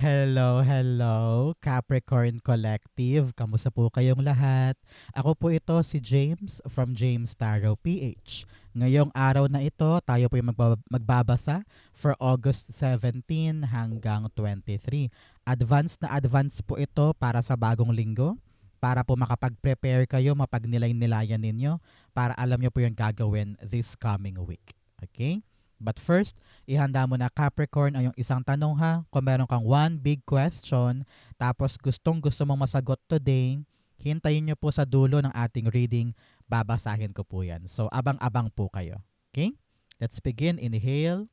Hello, hello, Capricorn Collective. Kamusta po kayong lahat? Ako po ito si James from James Tarot PH. Ngayong araw na ito, tayo po yung magbabasa for August 17 hanggang 23. Advance po ito para sa bagong linggo. Para po makapag-prepare kayo, mapagnilay-nilayan ninyo para alam nyo po yung gagawin this coming week. Okay? But first, ihanda mo na Capricorn ay yung isang tanong ha. Kung meron kang one big question, tapos gustong gusto mong masagot today, hintayin nyo po sa dulo ng ating reading, babasahin ko po yan. So abang-abang po kayo. Okay? Let's begin. Inhale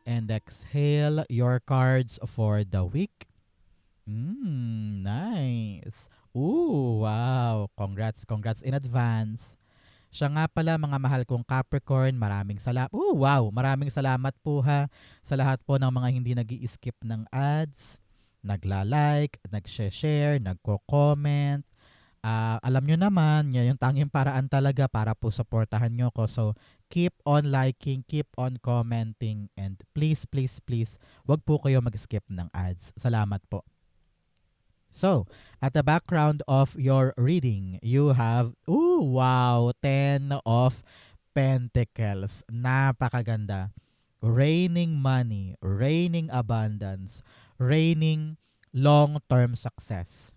and exhale your cards for the week. Nice. Ooh, wow. Congrats in advance. Siya nga pala mga mahal kong Capricorn, maraming salamat. Oh, wow, maraming salamat po ha sa lahat po ng mga hindi nag-i-skip ng ads, nagla-like, nag-share, nagko-comment. Alam nyo naman, yan yung tanging paraan talaga para po supportahan nyo ko. So, keep on liking, keep on commenting, and please, please, please, wag po kayo mag-skip ng ads. Salamat po. So, at the background of your reading, you have, ooh, wow, 10 of Pentacles. Napakaganda. Raining money, raining abundance, raining long-term success.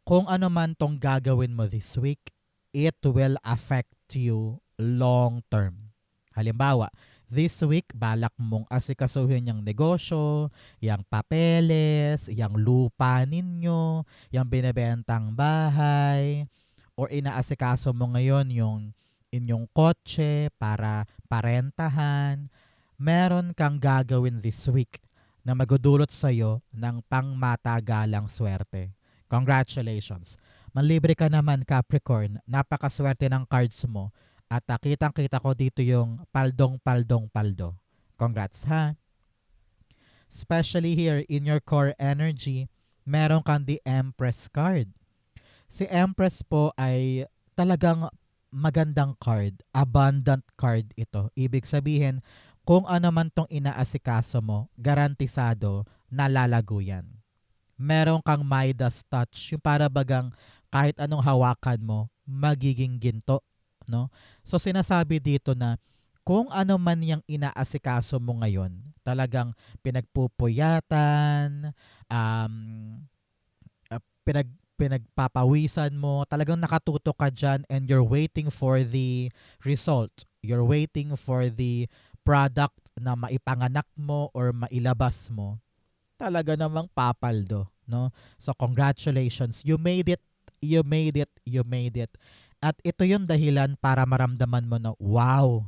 Kung ano man tong gagawin mo this week, it will affect you long-term. Halimbawa, this week, balak mong asikasuhin yung negosyo, yung papeles, yung lupa ninyo, yung binibentang bahay, or inaasikaso mo ngayon yung inyong kotse para parentahan, meron kang gagawin this week na magudulot sa'yo ng pangmatagalang swerte. Congratulations. Manlibre ka naman, Capricorn. Napakaswerte ng cards mo. At kitang-kita ko dito yung paldong-paldong-paldo. Congrats ha. Especially here in your core energy, meron kang the Empress card. Si Empress po ay talagang magandang card. Abundant card ito. Ibig sabihin, kung ano man tong inaasikaso mo, garantisado na lalago yan. Meron kang Midas touch, yung para bagang kahit anong hawakan mo, magiging ginto, no? So sinasabi dito na kung ano man yung inaasikaso mo ngayon, talagang pinagpupuyatan, um, pinagpapawisan mo, talagang nakatuto ka dyan and you're waiting for the result. You're waiting for the product na maipanganak mo or mailabas mo. Talaga namang papaldo, no? So congratulations, you made it, you made it, you made it. At ito yung dahilan para maramdaman mo na, wow,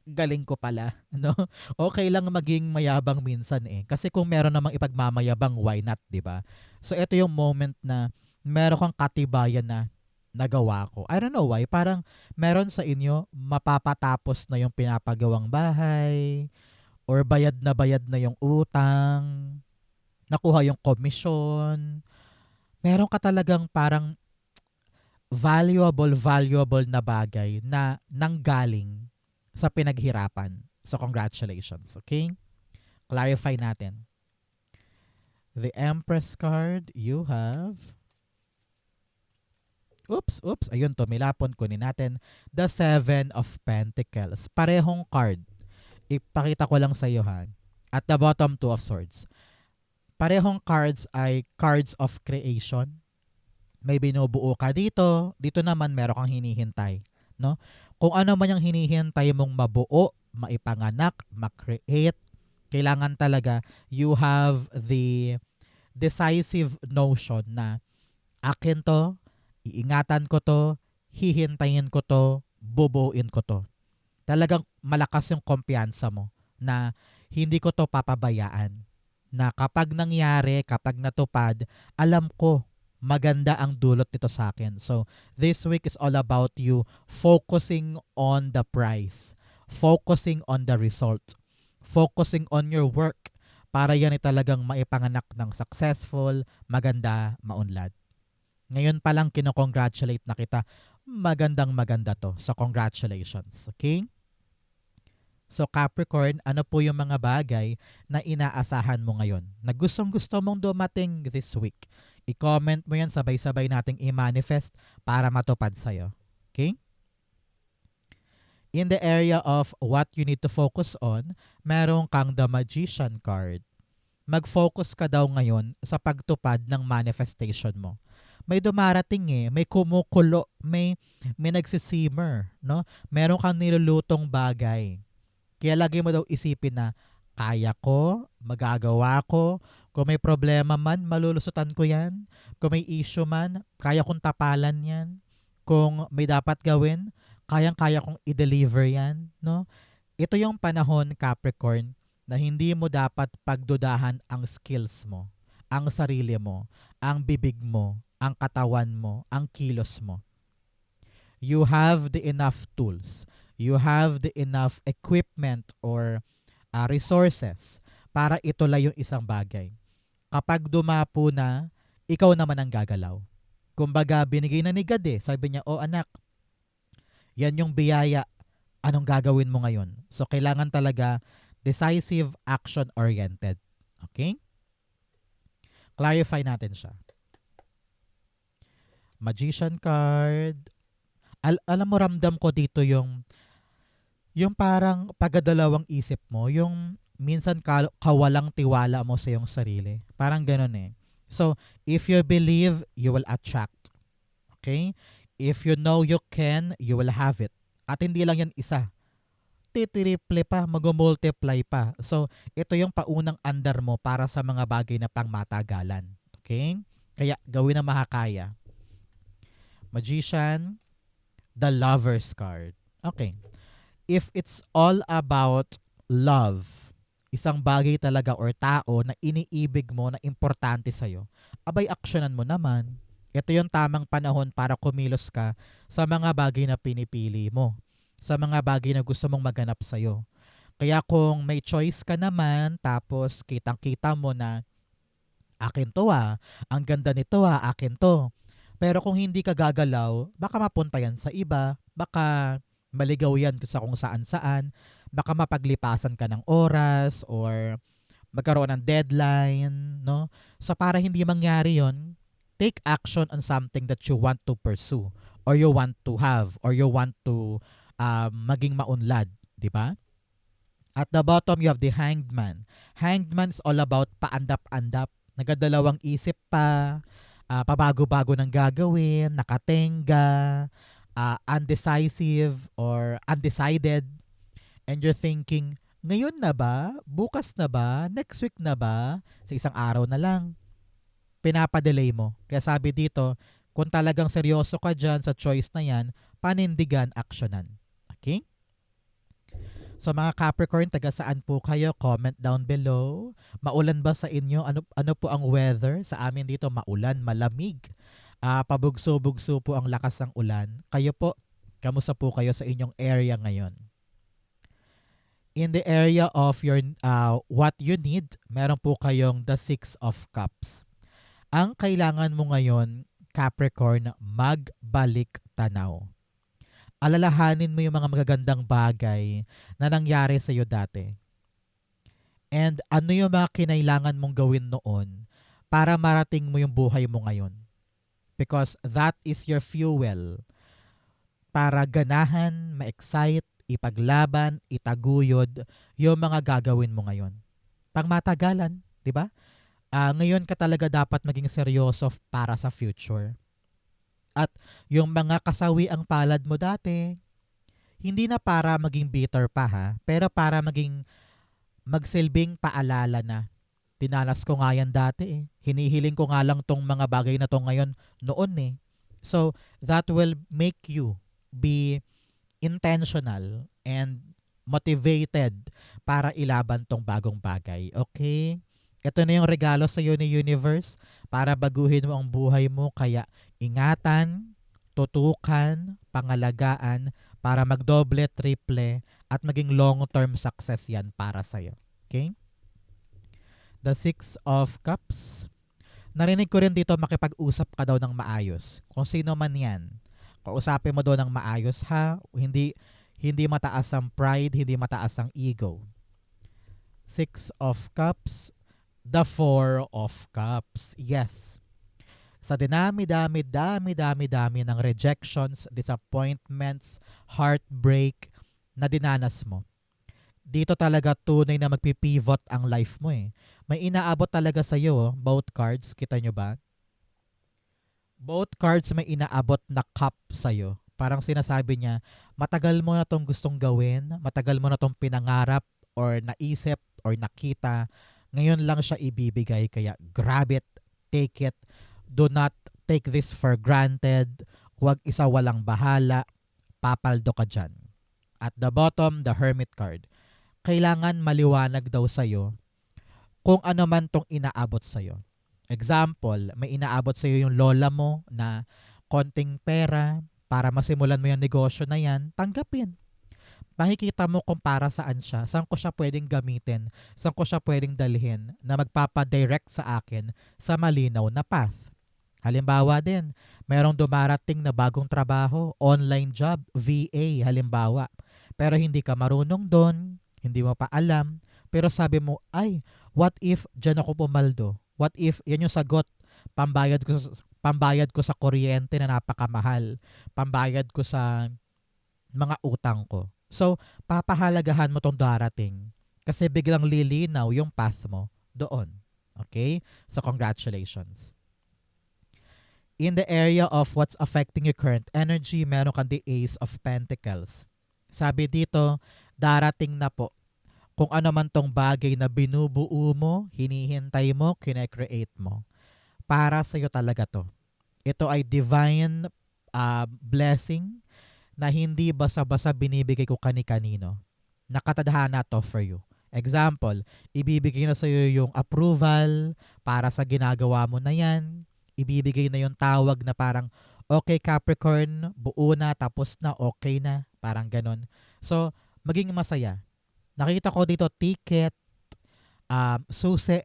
galing ko pala, no? Okay lang maging mayabang minsan eh. Kasi kung meron namang ipagmamayabang, why not, 'di ba? So ito yung moment na meron kang katibayan na nagawa ko. I don't know why, parang meron sa inyo mapapatapos na yung pinapagawang bahay or bayad na yung utang, nakuha yung komisyon. Meron ka talagang parang valuable na bagay na nanggaling sa pinaghirapan. So congratulations, okay? Clarify natin. The Empress card, you have... Oops. Ayun, tumilapon. Kunin natin. The Seven of Pentacles. Parehong card. Ipakita ko lang sa iyo ha. At the bottom, Two of Swords. Parehong cards ay cards of creation. May binubuo ka dito. Dito naman meron kang hinihintay. No? Kung ano man yung hinihintay mong mabuo, maipanganak, makreate, kailangan talaga you have the decisive notion na akin to, iingatan ko to, hihintayin ko to, bubuin ko to. Talagang malakas yung kumpiyansa mo na hindi ko to papabayaan. Na kapag nangyari, kapag natupad, alam ko maganda ang dulot nito sa akin. So, this week is all about you focusing on the prize, focusing on the result, focusing on your work para yan ay talagang maipanganak ng successful, maganda, maunlad. Ngayon pa lang kinocongratulate na kita. Magandang maganda to. So, congratulations. Okay? So Capricorn, ano po yung mga bagay na inaasahan mo ngayon na gustong-gusto mong dumating this week? I-comment mo yan, sabay-sabay nating i-manifest para matupad sa'yo. Okay? In the area of what you need to focus on, meron kang the Magician card. Mag-focus ka daw ngayon sa pagtupad ng manifestation mo. May dumarating may kumukulo, may nagsisimmer, no? Meron kang nilulutong bagay. Kaya lagi mo daw isipin na kaya ko, magagawa ko, kung may problema man, malulusutan ko yan. Kung may issue man, kaya kong tapalan yan. Kung may dapat gawin, kayang-kaya kong i-deliver yan. No? Ito yung panahon, Capricorn, na hindi mo dapat pagdudahan ang skills mo, ang sarili mo, ang bibig mo, ang katawan mo, ang kilos mo. You have the enough tools. You have the enough equipment or resources para itulay yung isang bagay. Kapag dumapo na, ikaw naman ang gagalaw. Kumbaga, binigay na ni God Sabi niya, oh anak, yan yung biyaya. Anong gagawin mo ngayon? So, kailangan talaga decisive, action-oriented. Okay? Clarify natin siya. Magician card. Alam mo, ramdam ko dito yung parang pagadalawang isip mo, yung minsan kawalang tiwala mo sa iyong sarili. Parang ganun So, if you believe, you will attract. Okay? If you know you can, you will have it. At hindi lang yan isa. Titriple pa, mag-multiply pa. So, ito yung paunang andar mo para sa mga bagay na pangmatagalan. Okay? Kaya, gawin ang makakaya. Magician, the Lover's card. Okay. If it's all about love, isang bagay talaga or tao na iniibig mo, na importante sa'yo, abay, aksyonan mo naman. Ito yung tamang panahon para kumilos ka sa mga bagay na pinipili mo, sa mga bagay na gusto mong maganap sa'yo. Kaya kung may choice ka naman, tapos kitang-kita mo na, akin to ang ganda nito akin to. Pero kung hindi ka gagalaw, baka mapunta yan sa iba, baka maligaw yan sa kung saan-saan, baka mapaglipasan ka ng oras or magkaroon ng deadline, no? So para hindi mangyari yon, take action on something that you want to pursue or you want to have or you want to maging maunlad, di ba? At the bottom, you have the Hanged Man. Hanged Man is all about paandap-andap, nagadalawang isip pa, pabago-bago ng gagawin, nakatenga, undecisive or undecided, and you're thinking, ngayon na ba? Bukas na ba? Next week na ba? Sa isang araw na lang. Pinapadelay mo. Kaya sabi dito, kung talagang seryoso ka dyan sa choice na yan, panindigan, aksyonan. Okay? So mga Capricorn, taga saan po kayo? Comment down below. Maulan ba sa inyo? Ano po ang weather? Sa amin dito, maulan, malamig. Pabugso-bugso po ang lakas ng ulan. Kayo po, kamusta po kayo sa inyong area ngayon? In the area of your what you need, meron po kayong the 6 of Cups. Ang kailangan mo ngayon, Capricorn, magbalik tanaw. Alalahanin mo yung mga magagandang bagay na nangyari sa iyo dati. And ano yung mga kinailangan mong gawin noon para marating mo yung buhay mo ngayon. Because that is your fuel para ganahan, ma-excite, ipaglaban, itaguyod yung mga gagawin mo ngayon. Pangmatagalan, di ba? Ngayon ka talaga dapat maging seryoso para sa future. At yung mga kasawi ang palad mo dati, hindi na para maging bitter pa pero para magsilbing paalala na. Tinalas ko nga yan dati Hinihiling ko nga lang tong mga bagay na to ngayon noon So, that will make you be intentional and motivated para ilaban tong bagong bagay. Okay? Ito na yung regalo sa iyo ni Universe para baguhin mo ang buhay mo. Kaya ingatan, tutukan, pangalagaan para magdoble, triple at maging long-term success yan para sa iyo. Okay? The 6 of Cups. Narinig ko rin dito makipag-usap ka daw ng maayos. Kung sino man yan. Kausapin mo daw ng maayos Hindi Hindi mataas ang pride, hindi mataas ang ego. Six of Cups, the Four of Cups. Yes. Sa dami-dami ng rejections, disappointments, heartbreak na dinanas mo, dito talaga tunay na magpipivot ang life mo eh. May inaabot talaga sa'yo, both cards, kita nyo ba? Both cards may inaabot na cup sa'yo. Parang sinasabi niya, matagal mo na tong gustong gawin, matagal mo na tong pinangarap or naisip or nakita, ngayon lang siya ibibigay, kaya grab it, take it, do not take this for granted, huwag isa walang bahala, papaldo ka dyan. At the bottom, the Hermit card. Kailangan maliwanag daw sa'yo kung ano man tong inaabot sa'yo. Example, may inaabot sa'yo yung lola mo na konting pera para masimulan mo yung negosyo na yan, tanggapin. Makikita mo kung para saan siya, saan ko siya pwedeng gamitin, saan ko siya pwedeng dalhin na magpapadirect sa akin sa malinaw na path. Halimbawa din, merong dumarating na bagong trabaho, online job, VA, halimbawa. Pero hindi ka marunong doon, hindi mo pa alam, pero sabi mo, ay, what if dyan ako pumaldo? What if, yan yung sagot, pambayad ko sa kuryente na napakamahal, pambayad ko sa mga utang ko. So, papahalagahan mo tong darating kasi biglang lilinaw yung path mo doon. Okay? So, congratulations. In the area of what's affecting your current energy, meron kang the Ace of Pentacles. Sabi dito, darating na po kung ano man tong bagay na binubuo mo, hinihintay mo, kine-create mo. Para sa'yo talaga to. Ito ay divine blessing na hindi basa-basa binibigay ko kani-kanino. Nakatadhana to for you. Example, ibibigay na sa'yo yung approval para sa ginagawa mo na yan. Ibibigay na yung tawag na parang, okay Capricorn, buo na, tapos na, okay na. Parang ganun. So, maging masaya. Nakita ko dito ticket, susi,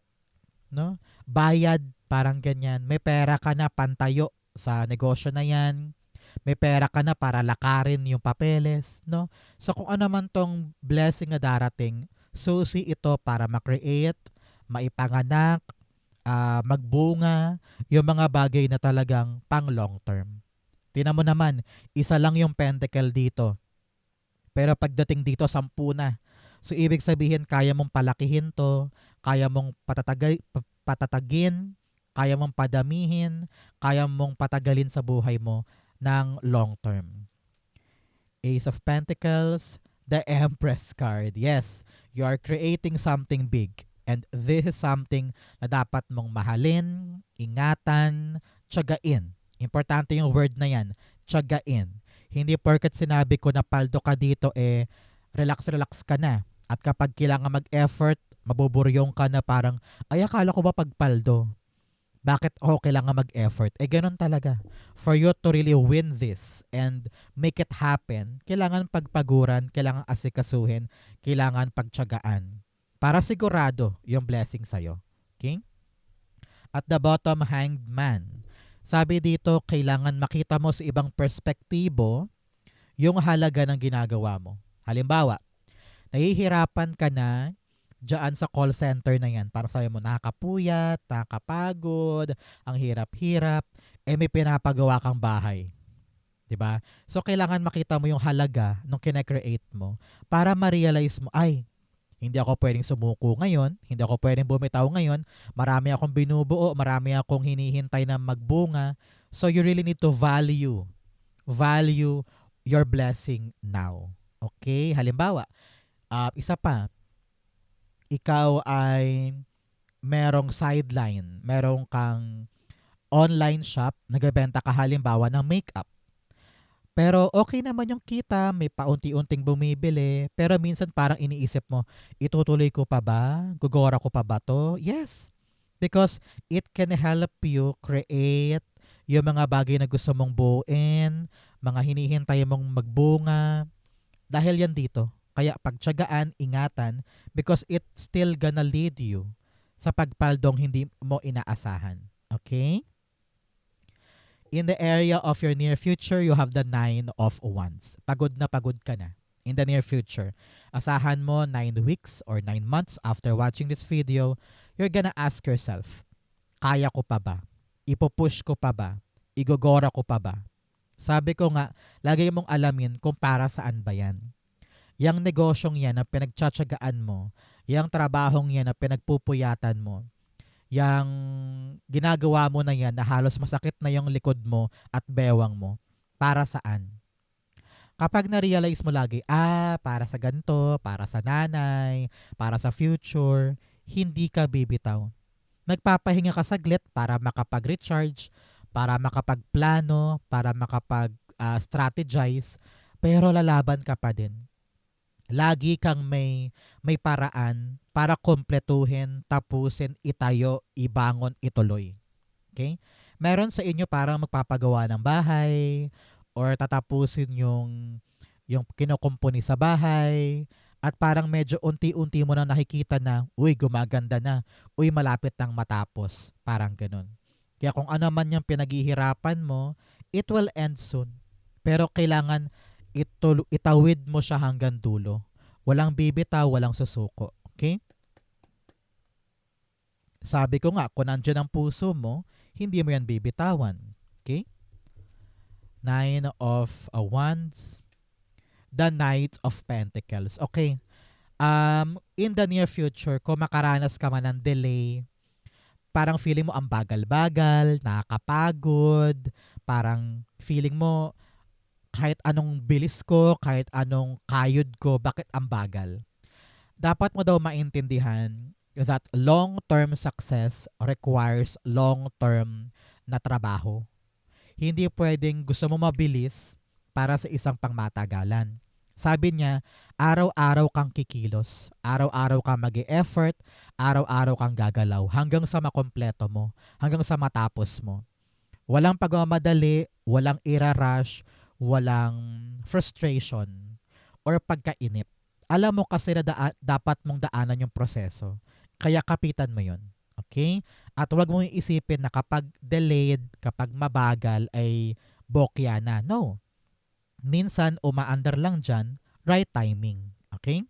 no? Bayad, parang ganyan. May pera ka na pantayo sa negosyo na yan. May pera ka na para lakarin yung papeles, no? So kung ano man tong blessing na darating, susi ito para ma-create, maipanganak, magbunga, yung mga bagay na talagang pang long term. Tingnan mo naman, isa lang yung pentacle dito. Pero pagdating dito, 10 na. So ibig sabihin, kaya mong palakihin to, kaya mong patatagin, kaya mong padamihin, kaya mong patagalin sa buhay mo ng long term. Ace of Pentacles, the Empress card. Yes, you are creating something big. And this is something na dapat mong mahalin, ingatan, tiyagain. Importante yung word na yan, tiyagain. Hindi porket sinabi ko na paldo ka dito, relax ka na. At kapag kailangan mag-effort, mabuburyong ka na parang, ay akala ko ba pagpaldo? Bakit kailangan mag-effort? Ganun talaga. For you to really win this and make it happen, kailangan pagpaguran, kailangan asikasuhin, kailangan pagtiyagaan. Para sigurado yung blessing sa'yo. Okay? At the bottom, Hanged Man. Sabi dito, kailangan makita mo sa ibang perspektibo yung halaga ng ginagawa mo. Halimbawa, nahihirapan ka na diyan sa call center na yan. Para sabi mo, nakakapuyat, nakakapagod, ang hirap-hirap, may pinapagawa kang bahay. 'Di ba? So, kailangan makita mo yung halaga nung kine-create mo para ma-realize mo, ay, hindi ako pwedeng sumuko ngayon, hindi ako pwedeng bumitaw ngayon, marami akong binubuo, marami akong hinihintay na magbunga. So, you really need to value your blessing now. Okay? Halimbawa, isa pa, ikaw ay merong sideline, merong kang online shop, nagbebenta ka halimbawa ng makeup. Pero okay naman yung kita, may paunti-unting bumibili, pero minsan parang iniisip mo, itutuloy ko pa ba? Gugora ko pa ba to? Yes, because it can help you create yung mga bagay na gusto mong buuin, mga hinihintay mong magbunga, dahil yan dito. Kaya pagtiyagaan, ingatan, because it's still gonna lead you sa pagpaldong hindi mo inaasahan. Okay? In the area of your near future, you have the 9 of Wands. Pagod na pagod ka na. in the near future. Asahan mo 9 weeks or 9 months after watching this video, you're gonna ask yourself, kaya ko pa ba? Ipupush ko pa ba? Igogora ko pa ba? Sabi ko nga, lagi mong alamin kung para saan ba yan. Yang negosyong yan na pinagtsatsagaan mo, yang trabahong yan na pinagpupuyatan mo, yang ginagawa mo na yan na halos masakit na yung likod mo at bewang mo, para saan? Kapag na-realize mo lagi, para sa ganito, para sa nanay, para sa future, hindi ka bibitaw. Magpapahinga ka saglit para makapag-recharge, para makapagplano, para makapag-strategize, pero lalaban ka pa din. Lagi kang may paraan para kumpletuhin, tapusin, itayo, ibangon, ituloy. Okay? Meron sa inyo parang magpapagawa ng bahay or tatapusin yung kinukumpuni sa bahay at parang medyo unti-unti mo na nakikita na, uy, gumaganda na, uy, malapit nang matapos. Parang ganun. Kaya kung ano man yung pinaghihirapan mo, it will end soon. Pero kailangan itawid mo siya hanggang dulo. Walang bibitaw, walang susuko. Okay? Sabi ko nga, kung nandiyan ang puso mo, hindi mo yan bibitawan. Okay? 9 of Wands. The Knight of Pentacles. Okay. In the near future, kung makaranas ka man ng delay, parang feeling mo ang bagal-bagal, nakakapagod, parang feeling mo kahit anong bilis ko, kahit anong kayod ko, bakit ang bagal? Dapat mo daw maintindihan that long-term success requires long-term na trabaho. Hindi pwedeng gusto mo mabilis para sa isang pangmatagalan. Sabi niya, araw-araw kang kikilos, araw-araw kang mag-e-effort, araw-araw kang gagalaw hanggang sa makompleto mo, hanggang sa matapos mo. Walang pagmamadali, walang irarush, walang frustration or pagkainip. Alam mo kasi na dapat mong daanan yung proseso. Kaya kapitan mo yun. Okay? At huwag mong iisipin na kapag delayed, kapag mabagal ay bokya na. No. Minsan, umaandar lang dyan, right timing. Okay?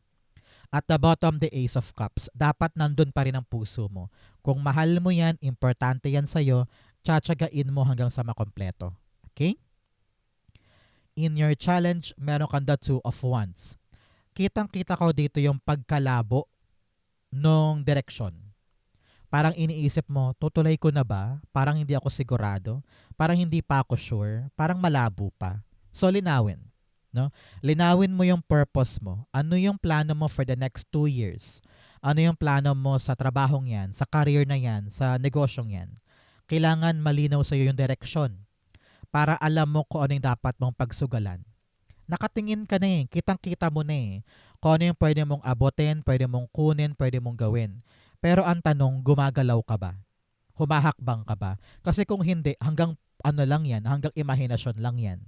At the bottom, the Ace of Cups. Dapat nandun pa rin ang puso mo. Kung mahal mo yan, importante yan sa'yo, tsatsagain mo hanggang sa makompleto. Okay? In your challenge, meron kang the 2 of Wands. Kitang-kita ko dito yung pagkalabo nung direksyon. Parang iniisip mo, tutuloy ko na ba? Parang hindi ako sigurado. Parang hindi pa ako sure. Parang malabo pa. So, linawin. No? Linawin mo yung purpose mo. Ano yung plano mo for the next 2 years? Ano yung plano mo sa trabahong yan, sa career na yan, sa negosyong yan? Kailangan malinaw sa iyo yung direksyon para alam mo kung ano yung dapat mong pagsugalan. Nakatingin ka na eh. Kitang-kita mo na eh. Kung ano yung pwede mong abutin, pwede mong kunin, pwede mong gawin. Pero ang tanong, gumagalaw ka ba? Humahakbang ka ba? Kasi kung hindi, hanggang ano lang yan, hanggang imahinasyon lang yan.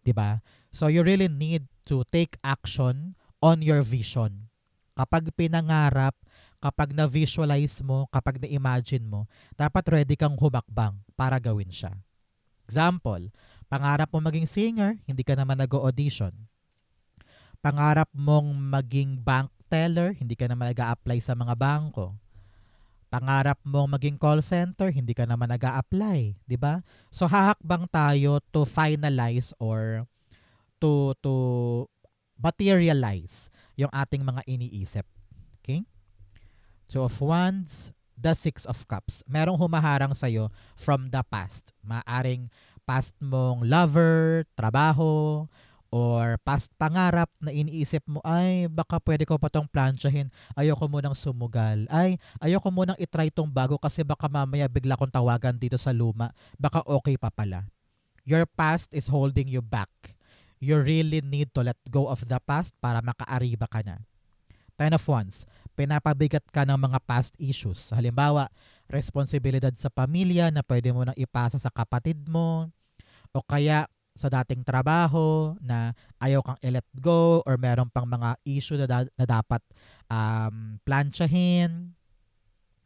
'Di ba? So you really need to take action on your vision. Kapag pinangarap, kapag na-visualize mo, kapag na-imagine mo, dapat ready kang humakbang para gawin siya. Example, pangarap mo maging singer, hindi ka naman nag-audition. Pangarap mong maging bank teller, hindi ka naman nag-a-apply sa mga bangko. Pangarap mong maging call center, hindi ka naman nag-a-apply, 'di ba? So hahakbang tayo to finalize or to materialize yung ating mga iniisip. Okay? 2 of Wands, the 6 of Cups. Merong humaharang sa'yo from the past. Maaring past mong lover, trabaho, or past pangarap na iniisip mo, ay, baka pwede ko pa tong plansyahin. Ayoko munang sumugal. Ay, ayoko munang itry tong bago kasi baka mamaya bigla kong tawagan dito sa luma. Baka okay pa pala. Your past is holding you back. You really need to let go of the past para makaariba ka na. 10 of Wands, pinapabigat ka ng mga past issues. Halimbawa, responsibilidad sa pamilya na pwede mo nang ipasa sa kapatid mo, o kaya sa dating trabaho na ayaw kang i-let go or meron pang mga issue na dapat plansyahin,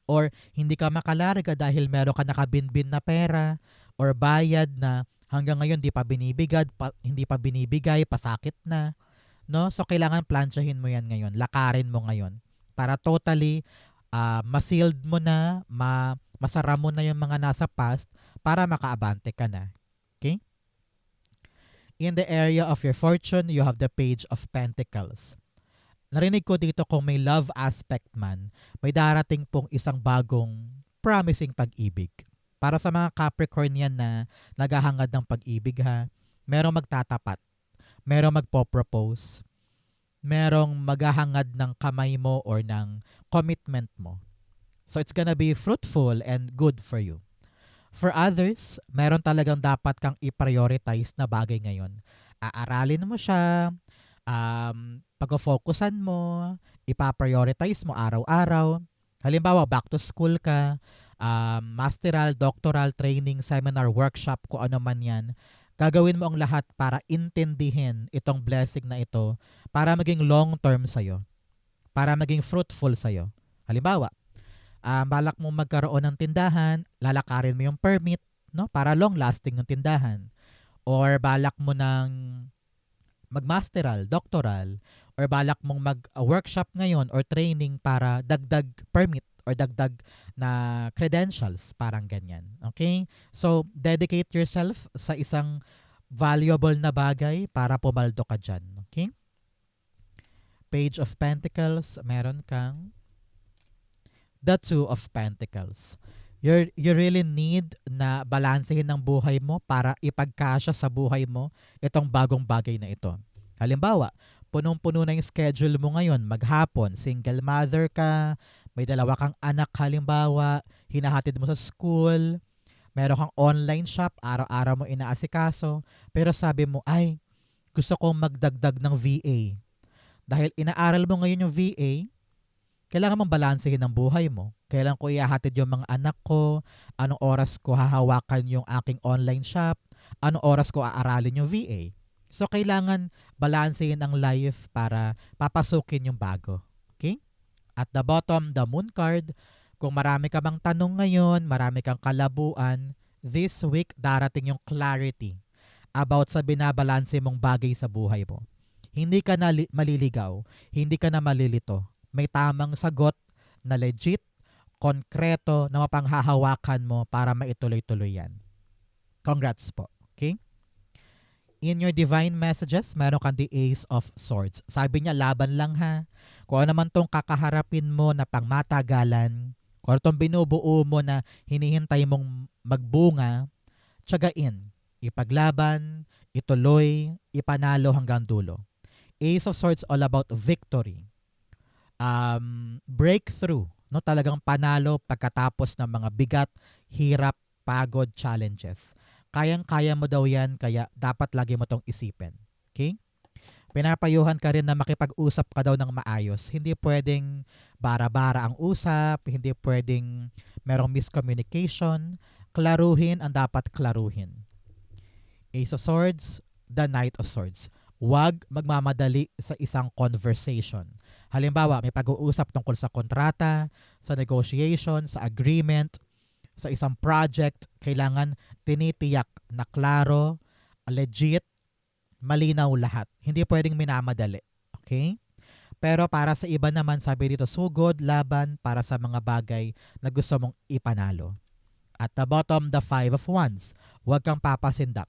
or hindi ka makalarga dahil meron ka nakabinbin na pera or bayad na hanggang ngayon hindi pa binibigay, pasakit na. no? So kailangan planchahin mo yan ngayon, lakarin mo ngayon para totally ma-sealed mo na, masara mo na yung mga nasa past para makaabante ka na. Okay? In the area of your fortune, you have the Page of Pentacles. Narinig ko dito kung may love aspect man, may darating pong isang bagong promising pag-ibig. Para sa mga Capricorn yan na naghahangad ng pag-ibig ha, merong magtatapat, merong magpo-propose, merong maghahangad ng kamay mo or ng commitment mo. So it's gonna be fruitful and good for you. For others, meron talagang dapat kang i-prioritize na bagay ngayon. Aaralin mo siya, pag-focusan mo, ipa-prioritize mo araw-araw. Halimbawa, back to school ka, masteral, doctoral, training, seminar, workshop, kung ano man yan. Gagawin mo ang lahat para intindihin itong blessing na ito para maging long-term sa'yo, para maging fruitful sa'yo. Halimbawa, balak mo magkaroon ng tindahan, lalakarin mo yung permit, no, para long-lasting yung tindahan. Or balak mo ng magmasteral, doctoral, or balak mong mag-workshop ngayon or training para dagdag permit or dagdag na credentials, parang ganyan. Okay? So, dedicate yourself sa isang valuable na bagay para pumaldo ka dyan. Okay? Page of Pentacles, meron kang the Two of Pentacles. You really need na balansehin ng buhay mo para ipagkasya sa buhay mo itong bagong bagay na ito. Halimbawa, punong-puno na yung schedule mo ngayon, maghapon, single mother ka, may 2 kang anak halimbawa, hinahatid mo sa school, meron kang online shop, araw-araw mo inaasikaso, pero sabi mo, ay, gusto kong magdagdag ng VA. Dahil inaaral mo ngayon yung VA, kailangan mong balansehin ang buhay mo. Kailan ko ihahatid yung mga anak ko, anong oras ko hahawakan yung aking online shop, anong oras ko aaralin yung VA. So, kailangan balansehin ang life para papasukin yung bago. Okay? At the bottom, the Moon card. Kung marami ka bang tanong ngayon, marami kang kalabuan, this week darating yung clarity about sa binabalanse mong bagay sa buhay mo. Hindi ka na maliligaw, hindi ka na malilito. May tamang sagot na legit, konkreto na mapanghahawakan mo para maituloy-tuloy yan. Congrats po. Okay? In your divine messages, meron kang the Ace of Swords. Sabi niya, laban lang ha. Kung ano naman tong kakaharapin mo na pangmatagalan, kung ano tong binubuo mo na hinihintay mong magbunga, tiyagain, ipaglaban, ituloy, ipanalo hanggang dulo. Ace of Swords all about victory. Breakthrough, no, talagang panalo pagkatapos ng mga bigat, hirap, pagod, challenges. Kayang-kaya mo daw yan, kaya dapat lagi mo tong isipin. Okay? Pinapayuhan ka rin na makipag-usap ka daw ng maayos. Hindi pwedeng bara-bara ang usap, hindi pwedeng merong miscommunication. Klaruhin ang dapat klaruhin. Ace of Swords, the Knight of Swords. Huwag magmamadali sa isang conversation. Halimbawa, may pag-uusap tungkol sa kontrata, sa negotiation, sa agreement, sa isang project, kailangan tinitiyak na klaro, legit, malinaw lahat. Hindi pwedeng minamadali. Okay? Pero para sa iba naman, sabi dito, sugod, laban para sa mga bagay na gusto mong ipanalo. At the bottom, the Five of Wands. Huwag kang papasindak.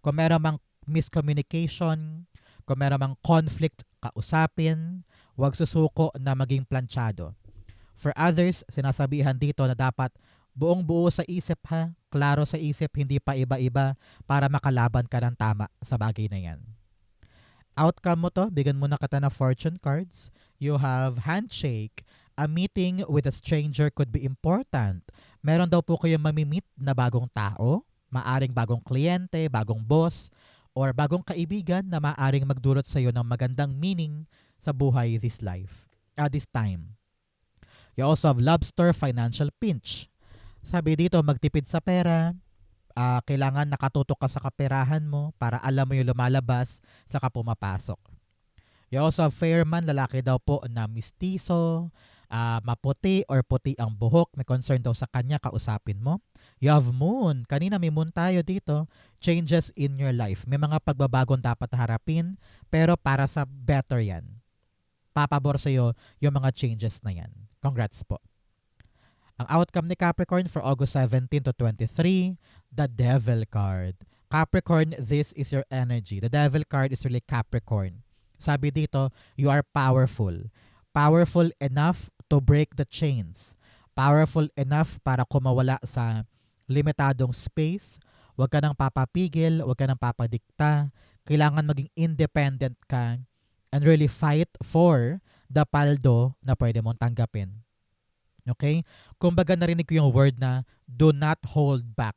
Kung meron mang miscommunication, kung meron mang conflict, kausapin, huwag susuko na maging planchado. For others, sinasabihan dito na dapat buong buo sa isip ha, klaro sa isip, hindi pa iba-iba para makalaban ka ng tama sa bagay na yan. Outcome mo to, bigyan mo na kita na fortune cards. You have handshake. A meeting with a stranger could be important. Meron daw po kayong mamimit na bagong tao, maaring bagong kliyente, bagong boss, or bagong kaibigan na maaring magdulot sa iyo ng magandang meaning sa buhay this time. You also have lobster, financial pinch. Sabi dito, magtipid sa pera, kailangan nakatutok ka sa kaperahan mo para alam mo yung lumalabas saka pumapasok. You also have fair man, lalaki daw po na mistiso, maputi or puti ang buhok, may concern daw sa kanya, kausapin mo. You have moon. Kanina may moon tayo dito. Changes in your life. May mga pagbabagong dapat harapin, pero para sa better yan. Papabor sa'yo yung mga changes na yan. Congrats po. Ang outcome ni Capricorn for August 17 to 23, the Devil card. Capricorn, this is your energy. The Devil card is really Capricorn. Sabi dito, you are powerful. Powerful enough to break the chains. Powerful enough para kumawala sa limitadong space. Huwag ka nang papapigil, huwag ka nang papadikta. Kailangan maging independent ka and really fight for the paldo na pwede mong tanggapin. Okay? Kumbaga narinig ko yung word na do not hold back.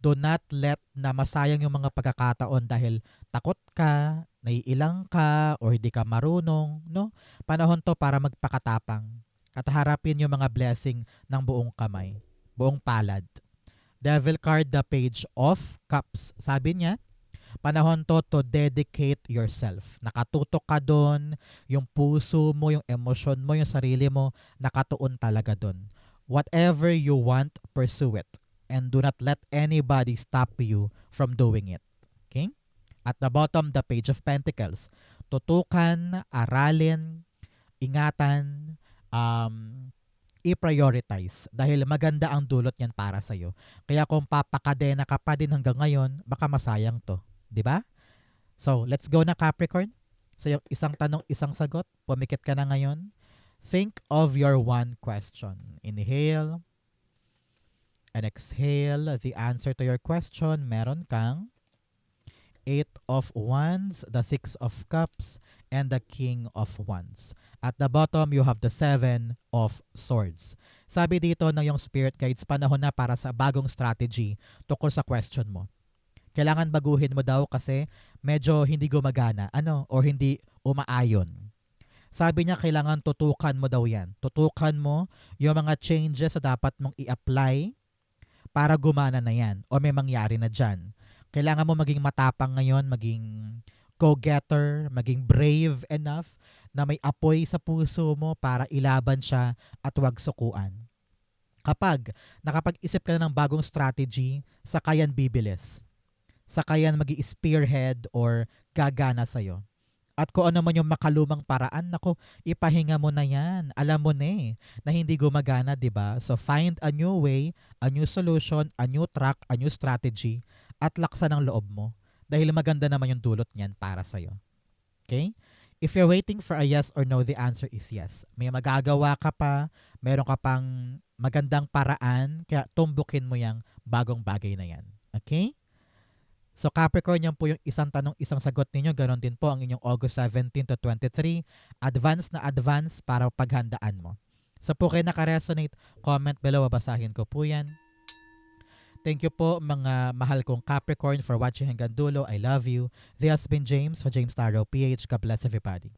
Do not let na masayang yung mga pagkakataon dahil takot ka, naiilang ka, or hindi ka marunong. No? Panahon to para magpakatapang at harapin yung mga blessing ng buong kamay, buong palad. Devil card, the Page of Cups. Sabi niya, panahon to dedicate yourself. Nakatutok ka doon, yung puso mo, yung emosyon mo, yung sarili mo, nakatuon talaga doon. Whatever you want, pursue it. And do not let anybody stop you from doing it. Okay? At the bottom, the Page of Pentacles. Tutukan, aralin, ingatan, i-prioritize dahil maganda ang dulot niyan para sa'yo. Kaya kung papakadena ka pa din hanggang ngayon, baka masayang to. 'Di ba? So, let's go na Capricorn. So, yung isang tanong, isang sagot. Pumikit ka na ngayon. Think of your one question. Inhale and exhale. The answer to your question, meron kang 8 of Wands, the 6 of Cups, and the King of Wands. At the bottom, you have the 7 of Swords. Sabi dito ng yung Spirit Guides, panahon na para sa bagong strategy tungkol sa question mo. Kailangan baguhin mo daw kasi medyo hindi gumagana, or hindi umaayon. Sabi niya kailangan tutukan mo daw yan. Tutukan mo yung mga changes na dapat mong i-apply para gumana na yan o may mangyari na dyan. Kailangan mo maging matapang ngayon, maging go-getter, maging brave enough na may apoy sa puso mo para ilaban siya at huwag sukuan. Kapag nakapag-isip ka na ng bagong strategy, saka yan bibilis. Saka yan magi-spearhead or gagana sa'yo. At kung ano man yung makalumang paraan, nako, ipahinga mo na yan. Alam mo na na hindi gumagana, di ba? So find a new way, a new solution, a new track, a new strategy, at laksan ang loob mo. Dahil maganda naman yung dulot niyan para sa'yo. Okay? If you're waiting for a yes or no, the answer is yes. May magagawa ka pa, meron ka pang magandang paraan, kaya tumbukin mo yung bagong bagay na yan. Okay? So Capricorn, yan po yung isang tanong, isang sagot ninyo. Ganon din po ang inyong August 17 to 23. Advance na advance para paghandaan mo. So po kayo nakaresonate, comment below, babasahin ko po yan. Thank you po mga mahal kong Capricorn for watching hanggang dulo. I love you. This has been James for James Tarot PH. God bless everybody.